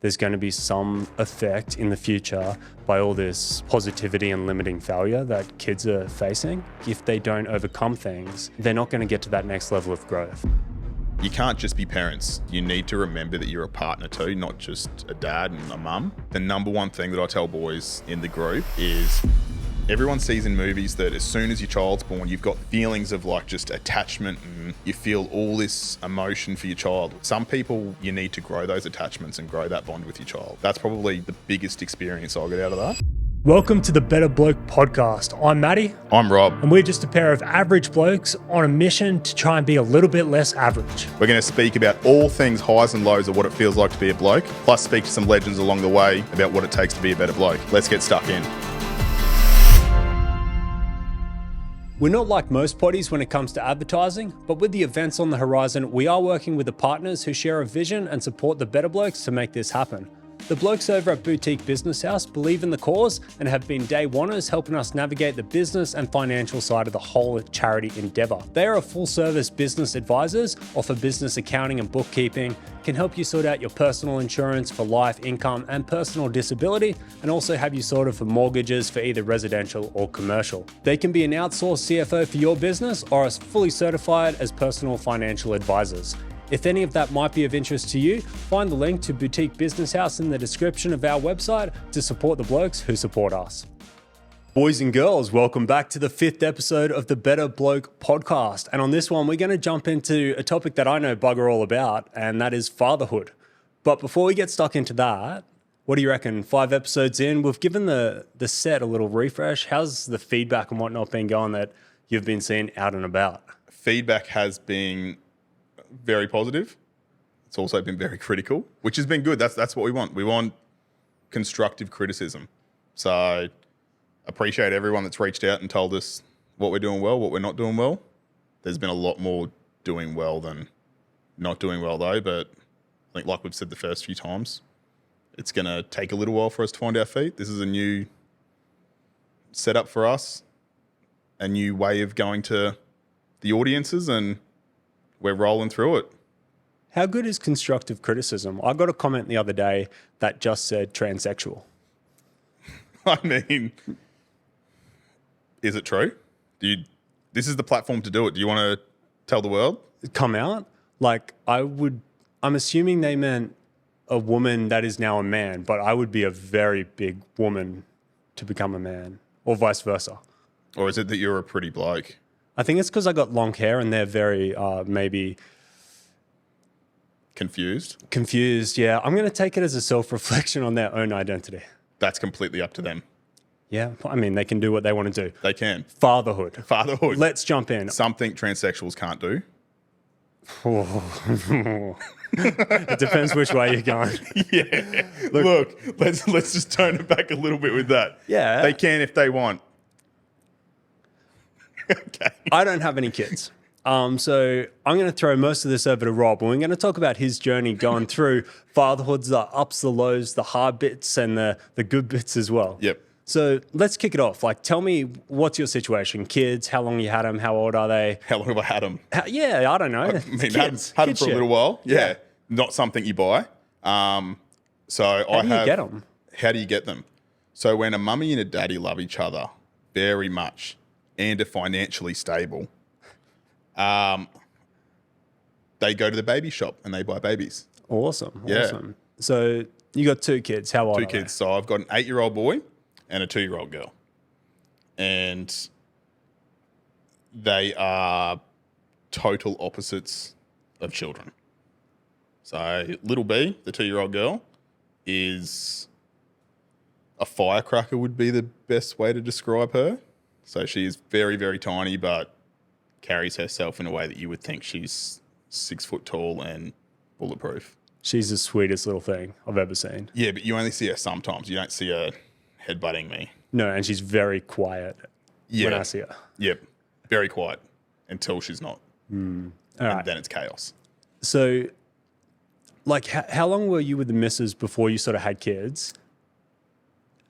there's going to be some effect in the future by all this positivity and limiting failure that kids are facing. If they don't overcome things, they're not going to get to that next level of growth. You can't just be parents. You need to remember that you're a partner too, not just a dad and a mum. The number one thing that I tell boys in the group is everyone sees in movies that as soon as your child's born, you've got feelings of like just attachment and you feel all this emotion for your child. Some people, you need to grow those attachments and grow that bond with your child. That's probably the biggest experience I get out of that. Welcome to the Better Bloke podcast. I'm Matty. I'm Rob. And we're just a pair of average blokes on a mission to try and be a little bit less average. We're going to speak about all things highs and lows of what it feels like to be a bloke, plus speak to some legends along the way about what it takes to be a better bloke. Let's get stuck in. We're not like most potties when it comes to advertising, but with the events on the horizon, we are working with the partners who share a vision and support the Better Blokes to make this happen. The blokes over at Boutique Business House believe in the cause and have been day oneers helping us navigate the business and financial side of the whole charity endeavour. They are a full-service business advisors, offer business accounting and bookkeeping, can help you sort out your personal insurance for life, income and personal disability, and also have you sorted for mortgages for either residential or commercial. They can be an outsourced CFO for your business or as fully certified as personal financial advisors. If any of that might be of interest to you, find the link to Boutique Business House in the description of our website to support the blokes who support us. Boys and girls, welcome back to the 5th episode of the Better Bloke podcast. And on this one, we're going to jump into a topic that I know bugger all about, and that is fatherhood. But before we get stuck into that, what do you reckon? 5 episodes in, we've given the set a little refresh. How's the feedback and whatnot been going that you've been seeing out and about? Feedback has been very positive. It's also been very critical, which has been good. That's what we want. We want constructive criticism. So appreciate everyone that's reached out and told us what we're doing well, what we're not doing well. There's been a lot more doing well than not doing well though, but I think like we've said the first few times, it's going to take a little while for us to find our feet. This is a new setup for us, a new way of going to the audiences, and we're rolling through it. How good is constructive criticism? I got a comment the other day that just said transsexual. I mean, is it true? This is the platform to do it. Do you want to tell the world? Come out? Like, I'm assuming they meant a woman that is now a man, but I would be a very big woman to become a man, or vice versa. Or is it that you're a pretty bloke? I think it's because I got long hair and they're very maybe confused. Yeah, I'm going to take it as a self-reflection on their own identity. That's completely up to them. Yeah, I mean, they can do what they want to do. They can. Fatherhood. Let's jump in. Something transsexuals can't do. It depends which way you're going. Yeah. Look, let's just tone it back a little bit with that. Yeah. They can if they want. Okay. I don't have any kids. So I'm going to throw most of this over to Rob, and we're going to talk about his journey going through fatherhoods, the ups, the lows, the hard bits, and the good bits as well. Yep. So let's kick it off. Like, tell me, what's your situation? Kids, how long you had them? How old are they? How long have I had them? Yeah, I don't know. I mean, had them for a little while. Yeah. Not something you buy. How do you get them? How do you get them? So when a mummy and a daddy love each other very much and are financially stable, they go to the baby shop and they buy babies. Awesome. Yeah. Awesome. So you got 2 kids. How old are 2 kids. So I've got an 8-year-old boy and a 2-year-old girl. And they are total opposites of children. So little B, the 2-year-old girl, is a firecracker would be the best way to describe her. So she is very, very tiny, but carries herself in a way that you would think she's 6 foot tall and bulletproof. She's the sweetest little thing I've ever seen. Yeah, but you only see her sometimes. You don't see her headbutting me. No, and she's very quiet when I see her. Yep, very quiet until she's not. All right. Then it's chaos. So, like, how long were you with the missus before you sort of had kids?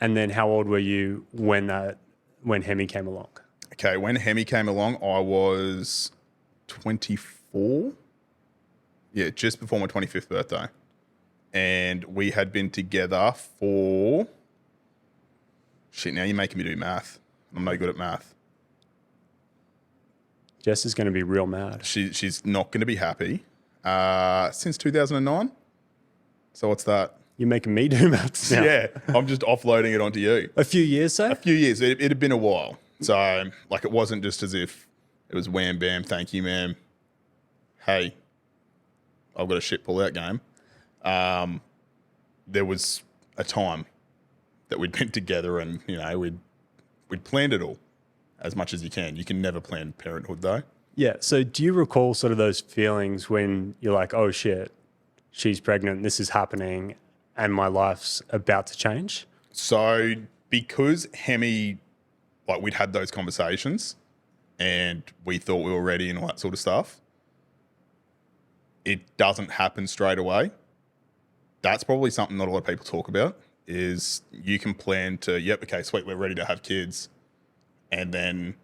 And then how old were you when Hemi came along? Okay, when Hemi came along, I was 24. Yeah, just before my 25th birthday. and we had been together for... Shit, now you're making me do math. I'm no good at math. Jess is going to be real mad. She's not going to be happy. Since 2009. So what's that? You're making me do maths now. Yeah, I'm just offloading it onto you. A few years, so? A few years. It had been a while. So, like, it wasn't just as if it was wham, bam, thank you, ma'am. Hey, I've got a shit pull-out game. There was a time that we'd been together and, you know, we'd planned it all as much as you can. You can never plan parenthood, though. Yeah. So do you recall sort of those feelings when you're like, oh, shit, she's pregnant, this is happening, and my life's about to change? So because Hemi, like, we'd had those conversations and we thought we were ready and all that sort of stuff, it doesn't happen straight away. That's probably something not a lot of people talk about, is you can plan to, yep, okay, sweet, we're ready to have kids. And then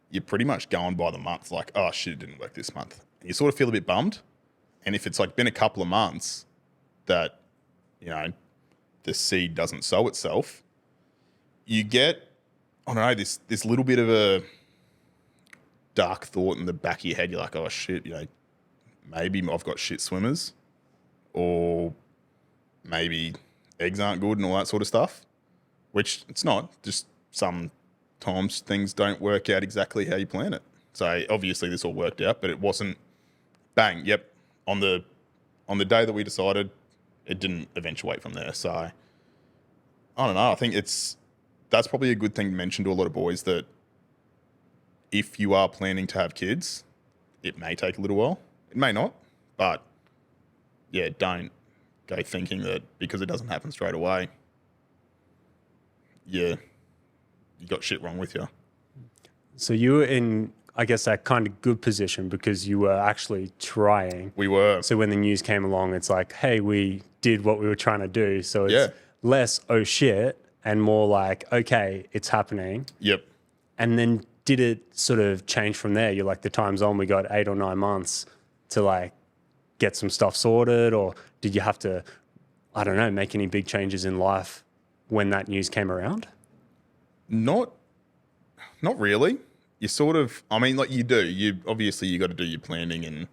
you're pretty much going by the month, like, oh, shit, it didn't work this month. And you sort of feel a bit bummed. And if it's like been a couple of months that, you know, the seed doesn't sow itself, you get, I don't know, this little bit of a dark thought in the back of your head. You're like, oh, shit, you know, maybe I've got shit swimmers, or maybe eggs aren't good and all that sort of stuff, which it's not. Just sometimes things don't work out exactly how you plan it. So obviously this all worked out, but it wasn't bang, yep, on the day that we decided, it didn't eventuate from there. So I don't know. I think that's probably a good thing to mention to a lot of boys, that if you are planning to have kids, it may take a little while. It may not, but yeah, don't go thinking that because it doesn't happen straight away, yeah, you got shit wrong with you. So you were in, I guess, that kind of good position because you were actually trying. We were. So when the news came along, it's like, hey, we did what we were trying to do. So it's less, oh shit, and more like, okay, it's happening. Yep. And then did it sort of change from there? You're like, the time's on, we got 8 or 9 months to like get some stuff sorted, or did you have to, I don't know, make any big changes in life when that news came around? Not really. You sort of, I mean, like, you do. You obviously you got to do your planning and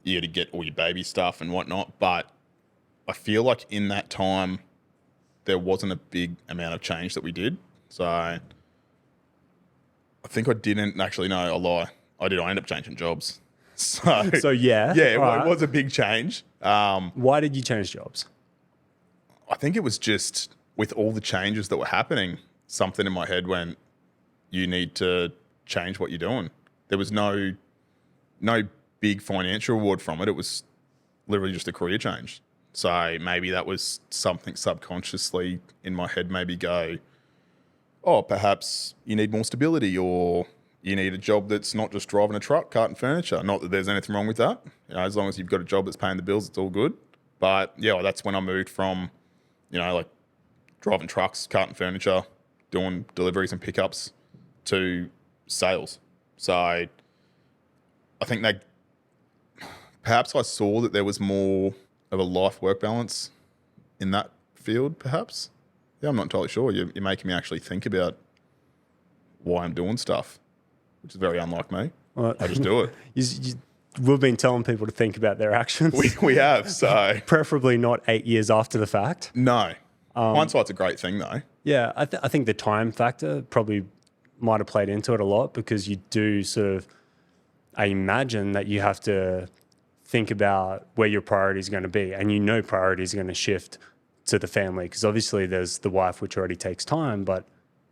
you got to get all your baby stuff and whatnot. But I feel like in that time there wasn't a big amount of change that we did. So I think I didn't actually. No, I lie. I did. I ended up changing jobs. So yeah, it was a big change. Why did you change jobs? I think it was just with all the changes that were happening, something in my head went, you need to change what you're doing. There was no big financial reward from it. It was literally just a career change. So maybe that was something subconsciously in my head, maybe go, oh, perhaps you need more stability, or you need a job that's not just driving a truck, carting furniture. Not that there's anything wrong with that. You know, as long as you've got a job that's paying the bills, it's all good. But yeah, well, that's when I moved from, you know, like driving trucks, carting furniture, doing deliveries and pickups, to sales. So I think that perhaps I saw that there was more of a life-work balance in that field, perhaps. Yeah, I'm not entirely sure. You're making me actually think about why I'm doing stuff, which is very unlike me. Well, I just do it. We've been telling people to think about their actions. We have, so... Preferably not 8 years after the fact. No. Hindsight's a great thing, though. Yeah, I think the time factor probably might have played into it a lot, because you do sort of, I imagine that you have to think about where your priority is going to be, and you know priorities are going to shift to the family, because obviously there's the wife, which already takes time, but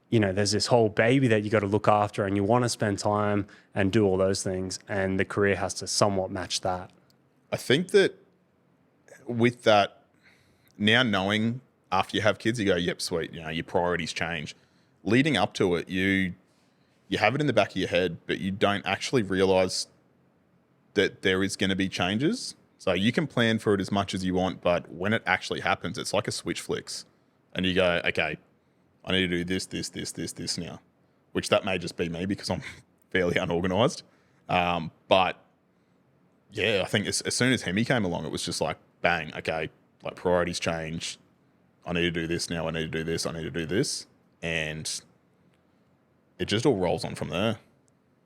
you know, there's this whole baby that you got to look after, and you want to spend time and do all those things, and the career has to somewhat match that. I think that with that, now knowing after you have kids, you go, yep, sweet, you know, your priorities change. Leading up to it, you have it in the back of your head, but you don't actually realise that there is going to be changes. So you can plan for it as much as you want, but when it actually happens, it's like a switch flicks, and you go, okay, I need to do this now, which that may just be me because I'm fairly unorganised. But yeah, I think as soon as Hemi came along, it was just like, bang, okay, Like priorities change. I need to do this now. I need to do this. I need to do this. And it just all rolls on from there.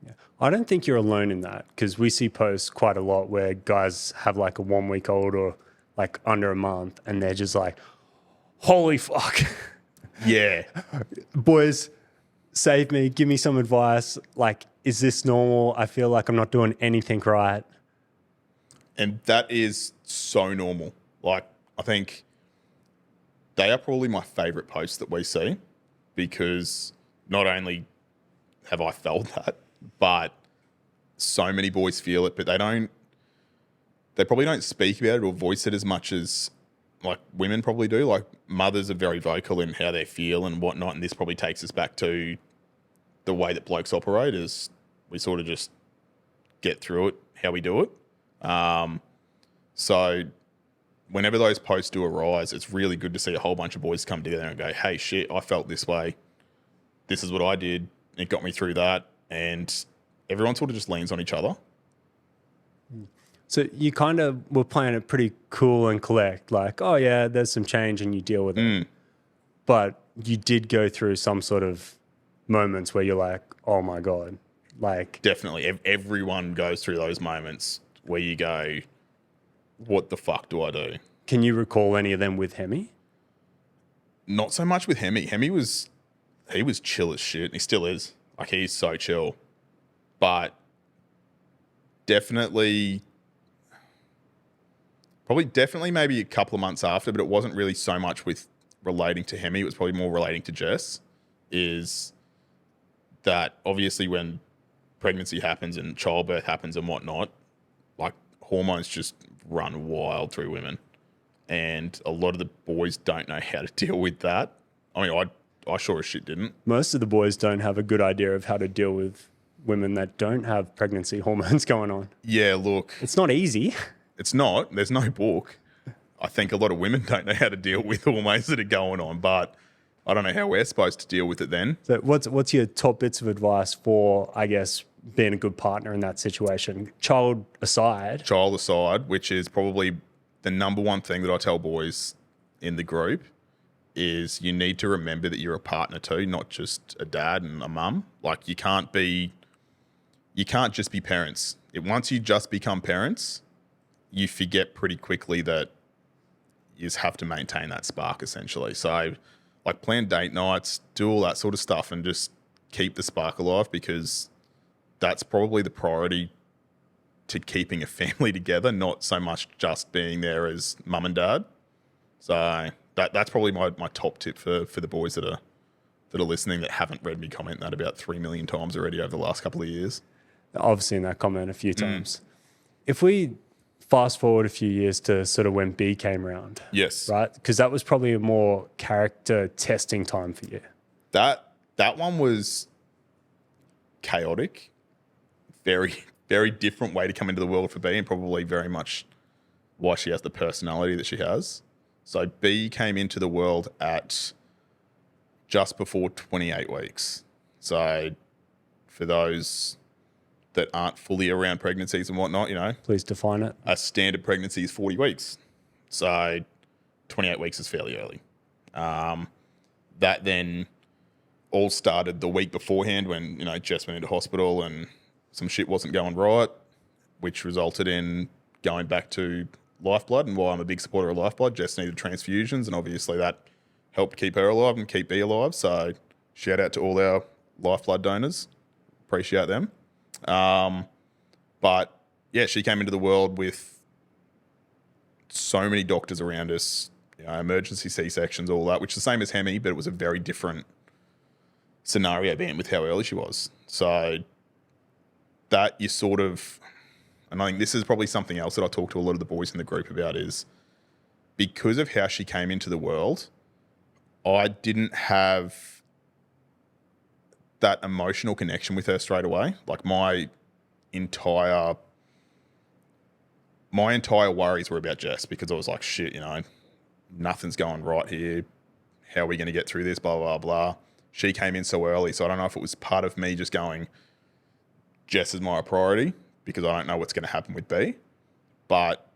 Yeah. I don't think you're alone in that, because we see posts quite a lot where guys have like a 1 week old or like under a month and they're just like, holy fuck. Yeah. Boys, save me. Give me some advice. Like, is this normal? I feel like I'm not doing anything right. And that is so normal. Like, I think they are probably my favorite posts that we see, because not only have I felt that, but so many boys feel it, but they probably don't speak about it or voice it as much as like women probably do. Like mothers are very vocal in how they feel and whatnot. And this probably takes us back to the way that blokes operate, is we sort of just get through it how we do it. So whenever those posts do arise, it's really good to see a whole bunch of boys come together and go, hey, shit, I felt this way. This is what I did. It got me through that. And everyone sort of just leans on each other. So you kind of were playing it pretty cool and collect, like, oh yeah, there's some change and you deal with it. But you did go through some sort of moments where you're like, oh my God. Like, definitely. Everyone goes through those moments where you go, what the fuck do I do? Can you recall any of them with Hemi? Not so much with Hemi. He was chill as shit. And he still is. Like, he's so chill. But definitely maybe a couple of months after, but it wasn't really so much with relating to Hemi. It was probably more relating to Jess. Is that obviously when pregnancy happens and childbirth happens and whatnot, like hormones just run wild through women. And a lot of the boys don't know how to deal with that. I mean, I sure as shit didn't. Most of the boys don't have a good idea of how to deal with women that don't have pregnancy hormones going on. Yeah, look. It's not easy. It's not. There's no book. I think a lot of women don't know how to deal with hormones that are going on, but I don't know how we're supposed to deal with it then. So what's your top bits of advice for, I guess, being a good partner in that situation? Child aside, which is probably the number one thing that I tell boys in the group, is you need to remember that you're a partner too, not just a dad and a mum. Like you can't just be parents. Once you just become parents, you forget pretty quickly that you just have to maintain that spark essentially. So like plan date nights, do all that sort of stuff and just keep the spark alive, because that's probably the priority to keeping a family together, not so much just being there as mum and dad. So that's probably my top tip for the boys that are listening that haven't read me comment that about 3 million times already over the last couple of years. I've seen that comment a few times. If we fast forward a few years to sort of when B came around. Yes. Right? Because that was probably a more character testing time for you. That one was chaotic. Very, very different way to come into the world for B, and probably very much why she has the personality that she has. So B came into the world at just before 28 weeks. So for those that aren't fully around pregnancies and whatnot, Please define it. a standard pregnancy is 40 weeks. So 28 weeks is fairly early. That then all started the week beforehand when, Jess went into hospital and some shit wasn't going right, which resulted in going back to Lifeblood. And while I'm a big supporter of Lifeblood, Jess needed transfusions, and obviously that helped keep her alive and keep B alive. So shout out to all our Lifeblood donors. Appreciate them. But yeah, she came into the world with so many doctors around us, emergency C-sections, all that, which is the same as Hemi, but it was a very different scenario being with how early she was. So that you sort of, and I think this is probably something else that I talk to a lot of the boys in the group about, is because of how she came into the world, I didn't have that emotional connection with her straight away. Like my entire worries were about Jess, because I was like, shit, nothing's going right here. How are we going to get through this? Blah, blah, blah. She came in so early. So I don't know if it was part of me just going, Jess is my priority, because I don't know what's going to happen with B. But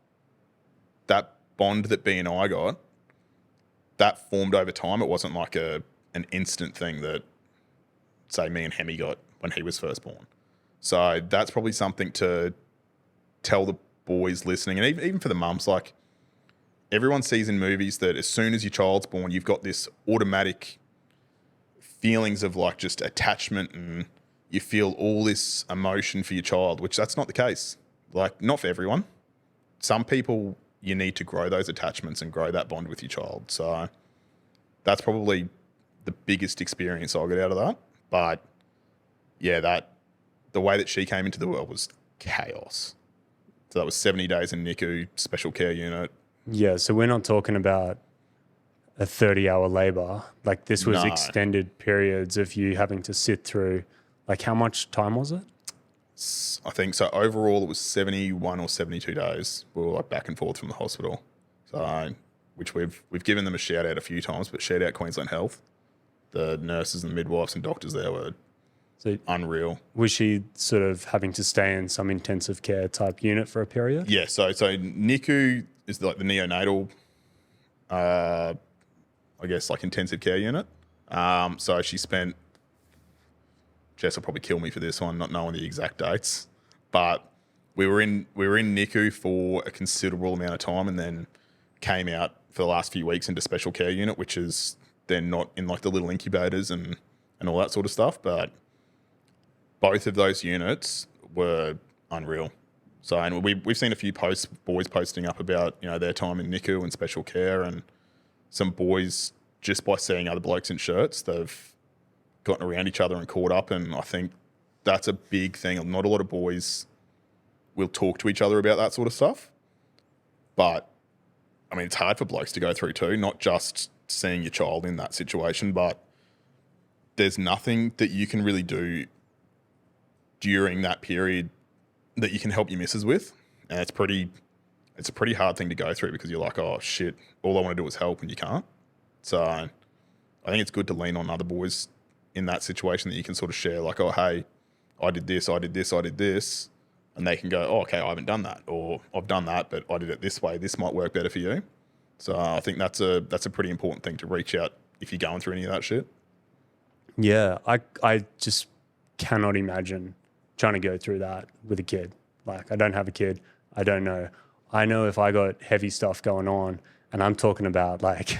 that bond that B and I got, that formed over time. It wasn't like an instant thing that, say, me and Hemi got when he was first born. So that's probably something to tell the boys listening, and even for the mums, like, everyone sees in movies that as soon as your child's born, you've got this automatic feelings of like just attachment, and you feel all this emotion for your child, which that's not the case. Like, not for everyone. Some people, you need to grow those attachments and grow that bond with your child. So that's probably the biggest experience I got out of that. But yeah, the way that she came into the world was chaos. So that was 70 days in NICU, special care unit. Yeah, so we're not talking about a 30-hour labour. Like, this was extended periods of you having to sit through. Like, how much time was it? I think so. Overall, it was 71 or 72 days. We were like back and forth from the hospital. So, which we've given them a shout out a few times, but shout out Queensland Health. The nurses and midwives and doctors there were unreal. Was she sort of having to stay in some intensive care type unit for a period? Yeah. So NICU is like the neonatal, I guess, like intensive care unit. So she spent, Jess will probably kill me for this one, not knowing the exact dates, but we were in NICU for a considerable amount of time, and then came out for the last few weeks into special care unit, which is then not in like the little incubators and all that sort of stuff. But both of those units were unreal. So, and we've seen a few boys posting up about, you know, their time in NICU and special care, and some boys, just by seeing other blokes in shirts, they've gotten around each other and caught up. And I think that's a big thing. Not a lot of boys will talk to each other about that sort of stuff. But I mean, it's hard for blokes to go through too, not just seeing your child in that situation, but there's nothing that you can really do during that period that you can help your missus with. And it's a pretty hard thing to go through, because you're like, oh shit, all I want to do is help, and you can't. So I think it's good to lean on other boys in that situation, that you can sort of share, like, oh, hey, I did this, and they can go, oh, okay, I haven't done that, or I've done that, but I did it this way. This might work better for you. So I think that's a pretty important thing to reach out if you're going through any of that shit. Yeah, I just cannot imagine trying to go through that with a kid. Like, I don't have a kid. I don't know. I know if I got heavy stuff going on, and I'm talking about, like,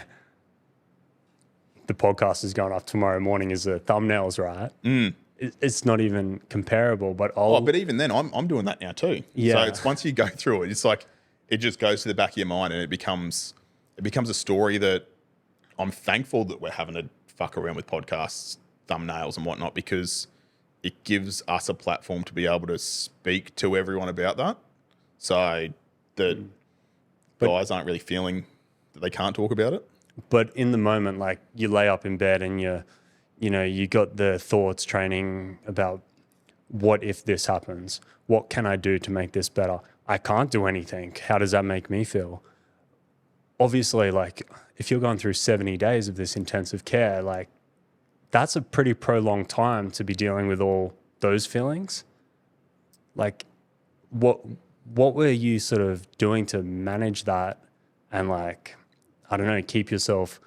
the podcast is going up tomorrow morning as the thumbnails, right? It's not even comparable, but but even then, I'm doing that now too. Yeah. So it's, once you go through it, it's like, it just goes to the back of your mind, and it becomes a story that I'm thankful that we're having to fuck around with podcasts, thumbnails and whatnot, because it gives us a platform to be able to speak to everyone about that. So that guys aren't really feeling that they can't talk about it. But in the moment, like, you lay up in bed and you got the thoughts training about, what if this happens? What can I do to make this better? I can't do anything. How does that make me feel? Obviously, like, if you're going through 70 days of this intensive care, like, that's a pretty prolonged time to be dealing with all those feelings. Like, what were you sort of doing to manage that and, like, I don't know, keep yourself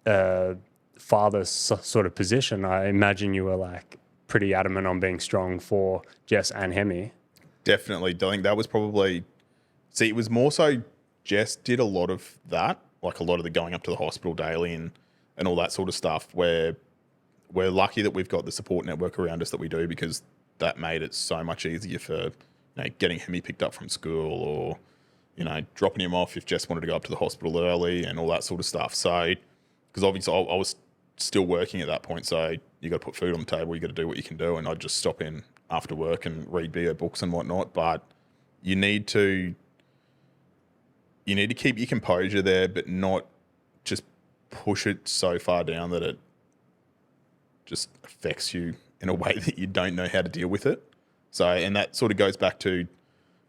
father sort of position? I imagine you were, like, pretty adamant on being strong for Jess and Hemi. Definitely. I think that was probably... See, it was more so Jess did a lot of that, like a lot of the going up to the hospital daily and all that sort of stuff, where we're lucky that we've got the support network around us that we do, because that made it so much easier for, you know, getting Hemi picked up from school, or, you know, dropping him off if Jess wanted to go up to the hospital early and all that sort of stuff. So, because obviously I was still working at that point, so you got to put food on the table, you got to do what you can do, and I'd just stop in after work and read BO books and whatnot. But you need to keep your composure there, but not just push it so far down that it just affects you in a way that you don't know how to deal with it. So, and that sort of goes back to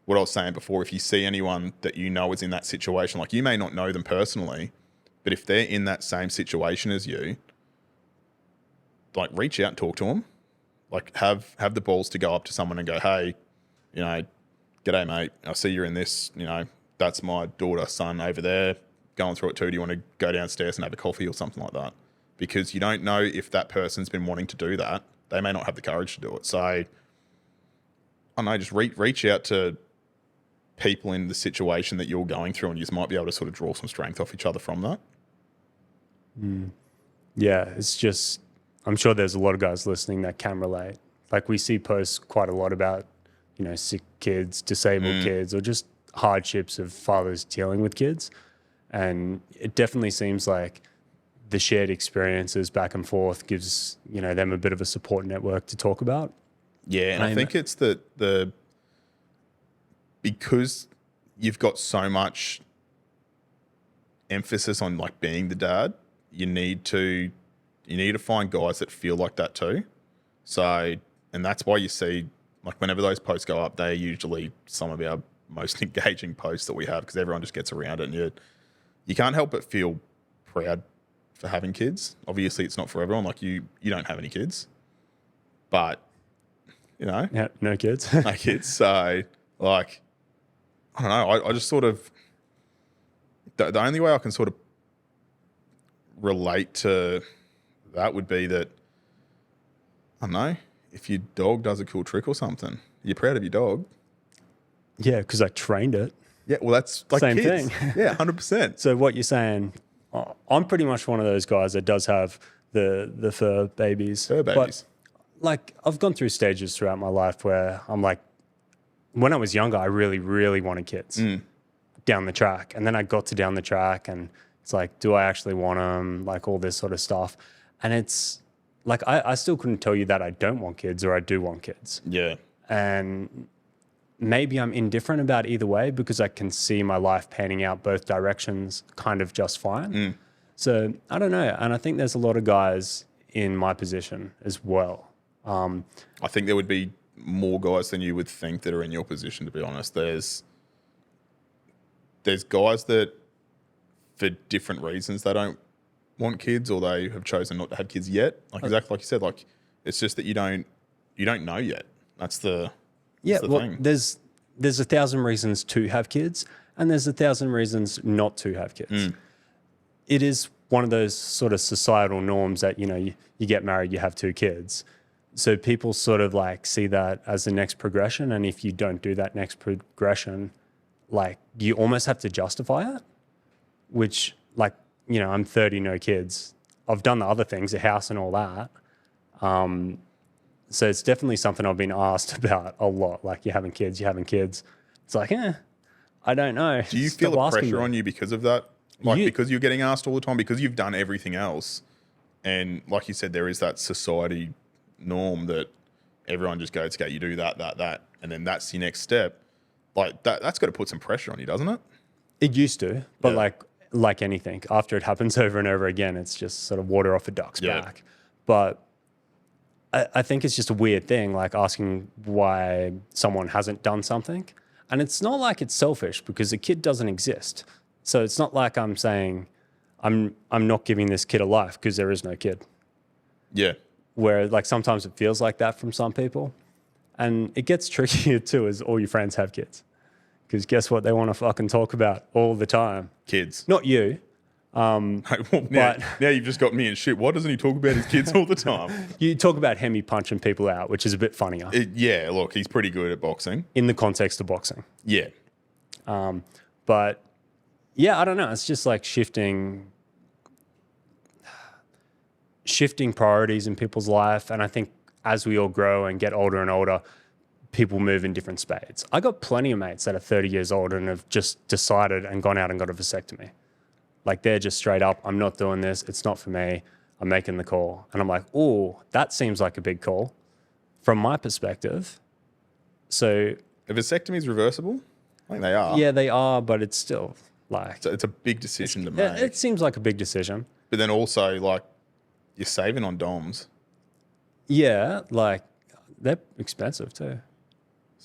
what I was saying before. If you see anyone that you know is in that situation, like, you may not know them personally, but if they're in that same situation as you, like, reach out and talk to them. Like, have the balls to go up to someone and go, hey, you know, g'day mate, I see you're in this, you know, that's my daughter, son over there going through it too. Do you want to go downstairs and have a coffee or something like that? Because you don't know if that person's been wanting to do that. They may not have the courage to do it. So, I don't know, just reach out to people in the situation that you're going through, and you might be able to sort of draw some strength off each other from that. Yeah, it's just, I'm sure there's a lot of guys listening that can relate. Like we see posts quite a lot about, you know, sick kids, disabled kids, or just hardships of fathers dealing with kids. And it definitely seems like the shared experiences back and forth gives, you know, them a bit of a support network to talk about. Yeah, and I think it's the because you've got so much emphasis on like being the dad, you need to find guys that feel like that too. So, and that's why you see like whenever those posts go up, they're usually some of our most engaging posts that we have, because everyone just gets around it, and you can't help but feel proud for having kids. Obviously, it's not for everyone. Like you don't have any kids, but you know, Yeah, no kids. no kids. So, like, I don't know. I just sort of the only way I can sort of relate to that would be that, I don't know, if your dog does a cool trick or something, you're proud of your dog. Yeah, because I trained it. Yeah, well, that's like Same kids. thing. Yeah, 100%. So what you're saying, I'm pretty much one of those guys that does have the fur babies. Fur babies. But like I've gone through stages throughout my life where I'm like, when I was younger, I really, really wanted kids down the track. And then I got to down the track and it's like, do I actually want them? Like all this sort of stuff. And it's like, I still couldn't tell you that I don't want kids or I do want kids. Yeah. And maybe I'm indifferent about either way because I can see my life panning out both directions kind of just fine. So I don't know. And I think there's a lot of guys in my position as well. I think there would be more guys than you would think that are in your position, to be honest. There's guys that, for different reasons, they don't want kids, or they have chosen not to have kids yet. Like exactly like you said, like it's just that you don't know yet. That's the thing. There's 1,000 reasons to have kids, and there's 1,000 reasons not to have kids. It is one of those sort of societal norms that, you know, you get married, you have 2 kids. So people sort of like see that as the next progression. And if you don't do that next progression, like you almost have to justify it, which like, you know, I'm 30, no kids. I've done the other things, a house and all that. So it's definitely something I've been asked about a lot. Like, you're having kids. It's like, I don't know. Do you feel the pressure on you because of that? Like, because you're getting asked all the time, because you've done everything else. And like you said, there is that society norm that everyone just goes, okay, you do that, and then that's your next step. Like that's got to put some pressure on you, doesn't it? It used to, but like anything, after it happens over and over again, it's just sort of water off a duck's back. But I think it's just a weird thing, like asking why someone hasn't done something. And it's not like it's selfish, because the kid doesn't exist. So it's not like I'm saying I'm not giving this kid a life because there is no kid. Yeah. Where like sometimes it feels like that from some people. And it gets trickier too as all your friends have kids. Because guess what they want to fucking talk about all the time? Kids. Not you. Now you've just got me in shit. Why doesn't he talk about his kids all the time? You talk about Hemi punching people out, which is a bit funnier. Yeah, look, he's pretty good at boxing. In the context of boxing. Yeah. But yeah, I don't know. It's just like shifting priorities in people's life. And I think as we all grow and get older and older, people move in different spades. I got plenty of mates that are 30 years old and have just decided and gone out and got a vasectomy. Like they're just straight up, I'm not doing this. It's not for me. I'm making the call. And I'm like, oh, that seems like a big call from my perspective. So a vasectomy is reversible? I think they are. Yeah, they are, but it's still like... It's a big decision to make. It seems like a big decision. But then also, like, you're saving on DOMs. Yeah, like, they're expensive too.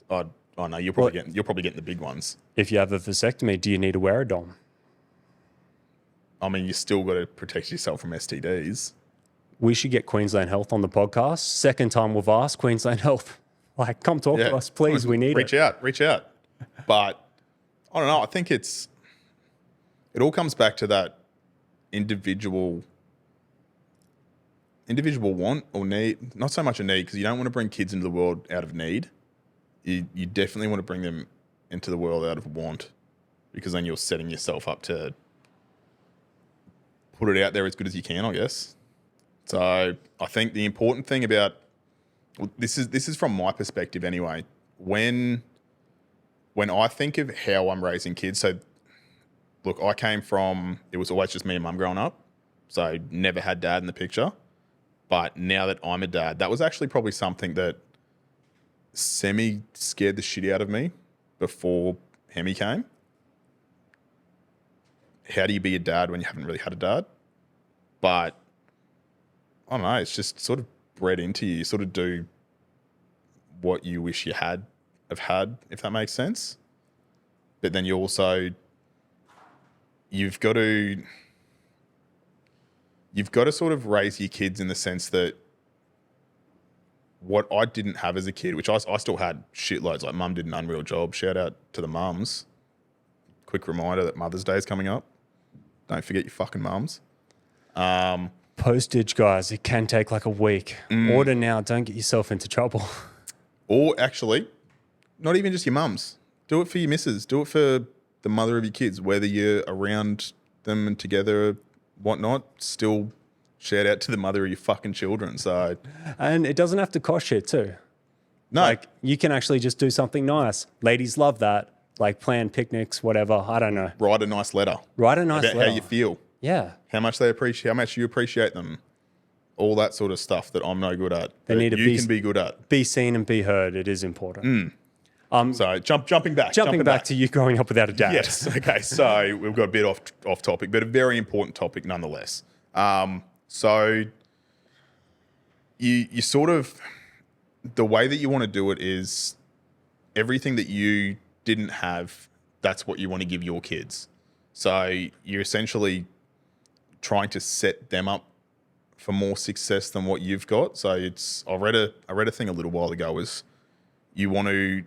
Oh no, you're probably getting the big ones. If you have a vasectomy, do you need to wear a DOM? I mean, you still got to protect yourself from STDs. We should get Queensland Health on the podcast. Second time we've asked Queensland Health. Like, come talk to us, please. We need Reach out. But I don't know. I think it all comes back to that individual want or need. Not so much a need, because you don't want to bring kids into the world out of need. You definitely want to bring them into the world out of want, because then you're setting yourself up to put it out there as good as you can, I guess. So I think the important thing about this is from my perspective anyway. When I think of how I'm raising kids, so look, I came from, it was always just me and mum growing up, so never had dad in the picture. But now that I'm a dad, that was actually probably something that scared the shit out of me before Hemi came. How do you be a dad when you haven't really had a dad? But I don't know, it's just sort of bred into you. You sort of do what you wish you have had, if that makes sense. But then you've got to sort of raise your kids in the sense that what I didn't have as a kid, which I still had shitloads, like mum did an unreal job. Shout out to the mums. Quick reminder that Mother's Day is coming up. Don't forget your fucking mums. Postage, guys, it can take like a week. Order now, don't get yourself into trouble. Or actually, not even just your mums. Do it for your missus. Do it for the mother of your kids, whether you're around them and together, whatnot. Still, shout out to the mother of your fucking children. So, and it doesn't have to cost shit too. No. Like, you can actually just do something nice. Ladies love that. Like, plan picnics, whatever. I don't know. Write a nice letter. Write a nice about letter. how you feel. Yeah. How much you appreciate them. All that sort of stuff that I'm no good at. They that you can be good at. Be seen and be heard. It is important. So jumping back to you growing up without a dad. Yes. Okay. So we've got a bit off topic, but a very important topic nonetheless. So you sort of, the way that you want to do it is everything that you didn't have, that's what you want to give your kids. So you're essentially trying to set them up for more success than what you've got. So I read a thing a little while ago, was you want to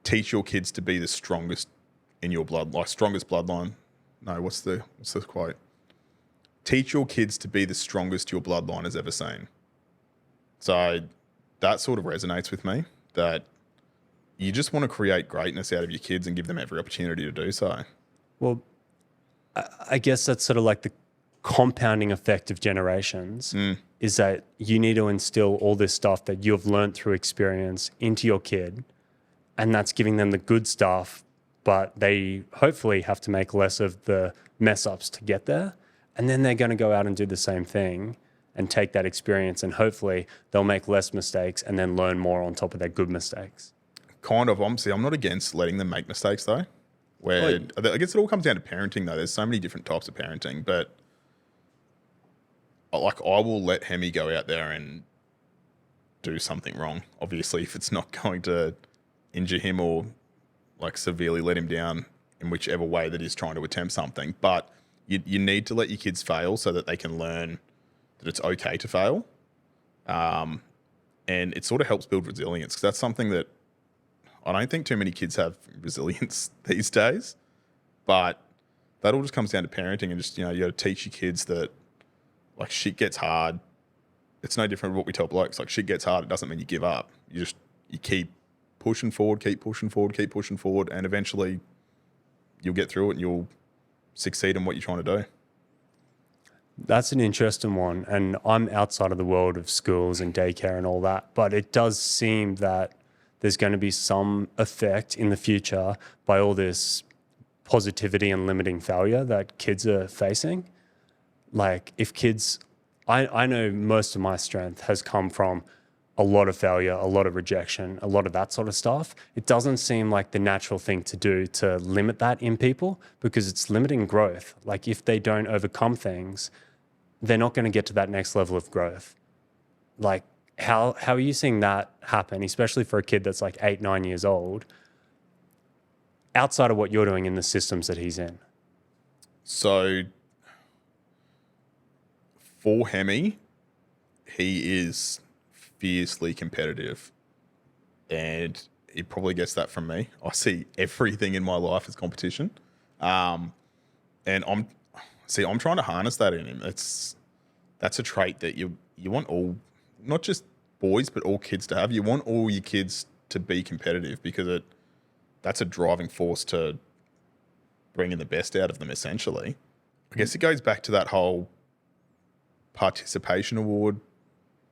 teach your kids to be the strongest in your blood, like strongest bloodline. No, what's the quote? Teach your kids to be the strongest your bloodline has ever seen. So that sort of resonates with me, that you just want to create greatness out of your kids and give them every opportunity to do so. Well, I guess that's sort of like the compounding effect of generations, is that you need to instill all this stuff that you've learned through experience into your kid, and that's giving them the good stuff, but they hopefully have to make less of the mess ups to get there. And then they're going to go out and do the same thing and take that experience, and hopefully they'll make less mistakes and then learn more on top of their good mistakes. Kind of. Obviously, I'm not against letting them make mistakes though. I guess it all comes down to parenting though. There's so many different types of parenting, but like I will let Hemi go out there and do something wrong. Obviously, if it's not going to injure him or like severely let him down in whichever way that he's trying to attempt something. But you need to let your kids fail so that they can learn that it's okay to fail. And it sort of helps build resilience, because that's something that I don't think too many kids have resilience these days. But that all just comes down to parenting, and just, you got to teach your kids that like shit gets hard. It's no different from what we tell blokes. Like, shit gets hard, it doesn't mean you give up. You keep pushing forward, and eventually you'll get through it and you'll succeed in what you're trying to do. That's an interesting one. And I'm outside of the world of schools and daycare and all that, but it does seem that there's going to be some effect in the future by all this positivity and limiting failure that kids are facing. Like, if kids, I know most of my strength has come from a lot of failure, a lot of rejection, a lot of that sort of stuff. It doesn't seem like the natural thing to do to limit that in people, because it's limiting growth. Like, if they don't overcome things, they're not going to get to that next level of growth. Like, how are you seeing that happen, especially for a kid that's like 8, 9 years old, outside of what you're doing in the systems that he's in? So for Hemi, he is fiercely competitive, and he probably gets that from me. I see everything in my life as competition. And I'm trying to harness that in him. That's a trait that you want all, not just boys, but all kids to have. You want all your kids to be competitive because that's a driving force to bringing the best out of them, essentially. I guess it goes back to that whole participation award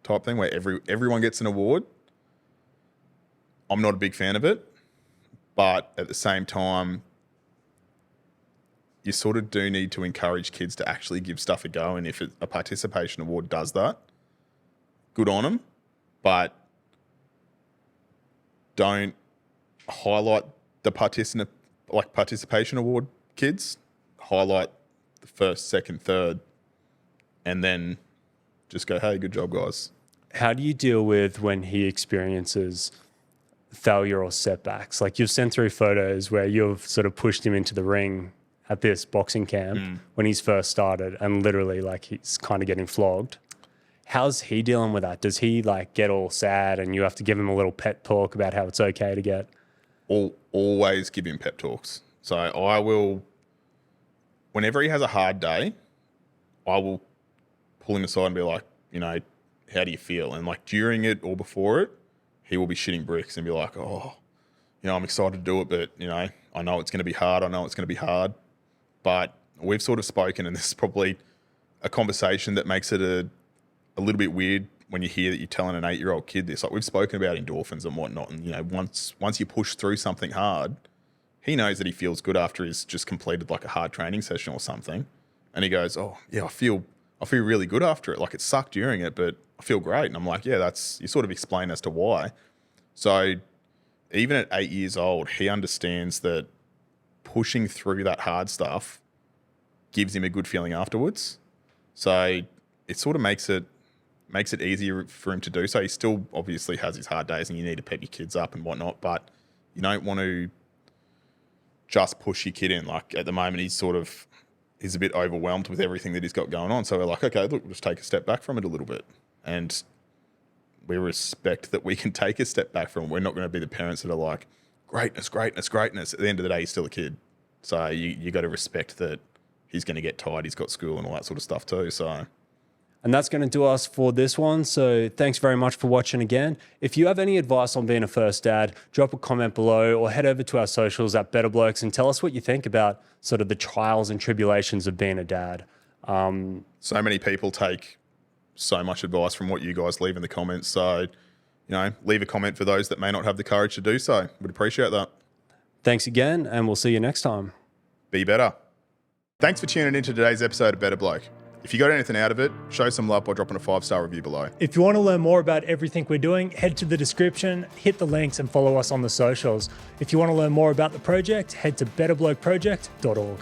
type thing where everyone gets an award. I'm not a big fan of it, but at the same time, you sort of do need to encourage kids to actually give stuff a go. And if a participation award does that, good on them, but don't highlight the participation award kids. Highlight the first, second, third, and then just go, hey, good job, guys. How do you deal with when he experiences failure or setbacks? Like you've sent through photos where you've sort of pushed him into the ring at this boxing camp when he's first started and literally like he's kind of getting flogged. How's he dealing with that? Does he like get all sad and you have to give him a little pep talk about how it's okay to get? Always give him pep talks. So I will, whenever he has a hard day, I will pull him aside and be like, you know, how do you feel? And like during it or before it, he will be shitting bricks and be like, oh, you know, I'm excited to do it, but, you know, I know it's going to be hard. But we've sort of spoken, and this is probably a conversation that makes it a little bit weird when you hear that you're telling an 8-year-old kid this. Like we've spoken about endorphins and whatnot, and, you know, once you push through something hard, he knows that he feels good after he's just completed like a hard training session or something. And he goes, oh, yeah, I feel really good after it. Like it sucked during it, but I feel great. And I'm like, yeah, you sort of explain as to why. So even at 8 years old, he understands that pushing through that hard stuff gives him a good feeling afterwards. So it sort of makes it easier for him to do so. He still obviously has his hard days and you need to pep your kids up and whatnot, but you don't want to just push your kid in. Like at the moment, he's a bit overwhelmed with everything that he's got going on. So we're like, okay, look, we'll just take a step back from it a little bit. And we respect that we can take a step back from it. We're not going to be the parents that are like, greatness. At the end of the day, he's still a kid. So you got to respect that he's going to get tired. He's got school and all that sort of stuff too. So. And that's going to do us for this one. So thanks very much for watching again. If you have any advice on being a first dad, drop a comment below or head over to our socials at Better Blokes and tell us what you think about sort of the trials and tribulations of being a dad. So many people take so much advice from what you guys leave in the comments. So, you know, leave a comment for those that may not have the courage to do so. Would appreciate that. Thanks again, and we'll see you next time. Be better. Thanks for tuning in to today's episode of Better Bloke. If you got anything out of it, show some love by dropping a 5-star review below. If you want to learn more about everything we're doing, head to the description, hit the links and follow us on the socials. If you want to learn more about the project, head to betterblokeproject.org.